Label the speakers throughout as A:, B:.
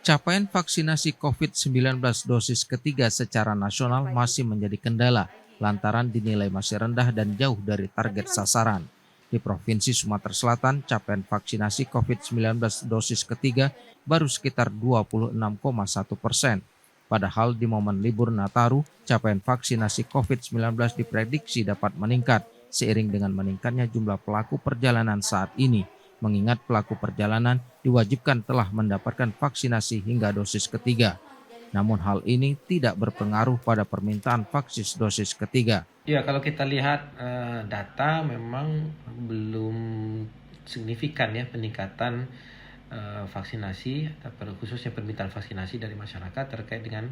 A: Capaian vaksinasi COVID-19 dosis ketiga secara nasional masih menjadi kendala lantaran dinilai masih rendah dan jauh dari target sasaran. Di Provinsi Sumatera Selatan, capaian vaksinasi COVID-19 dosis ketiga baru sekitar 26,1%. Padahal di momen libur Nataru, capaian vaksinasi COVID-19 diprediksi dapat meningkat seiring dengan meningkatnya jumlah pelaku perjalanan saat ini. Mengingat pelaku perjalanan diwajibkan telah mendapatkan vaksinasi hingga dosis ketiga. Namun hal ini tidak berpengaruh pada permintaan vaksin dosis ketiga.
B: Ya, kalau kita lihat data memang belum signifikan ya peningkatan vaksinasi, khususnya permintaan vaksinasi dari masyarakat terkait dengan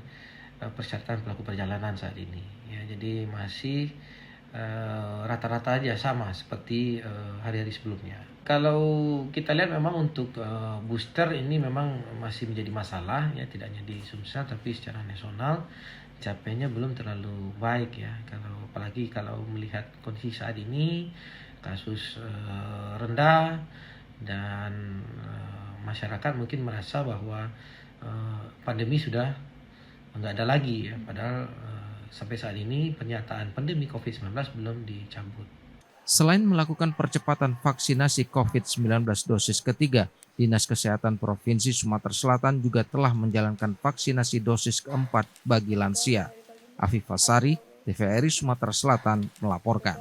B: persyaratan pelaku perjalanan saat ini. Ya, jadi masih rata-rata aja sama seperti hari-hari sebelumnya. Kalau kita lihat memang untuk booster ini memang masih menjadi masalah ya, tidak hanya di Sumsel tapi secara nasional capainya belum terlalu baik ya. Apalagi kalau melihat kondisi saat ini kasus rendah dan masyarakat mungkin merasa bahwa pandemi sudah nggak ada lagi ya, padahal sampai saat ini pernyataan pandemi COVID-19 belum dicabut.
A: Selain melakukan percepatan vaksinasi COVID-19 dosis ketiga, Dinas Kesehatan Provinsi Sumatera Selatan juga telah menjalankan vaksinasi dosis keempat bagi lansia. Afifah Sari, TVRI Sumatera Selatan melaporkan.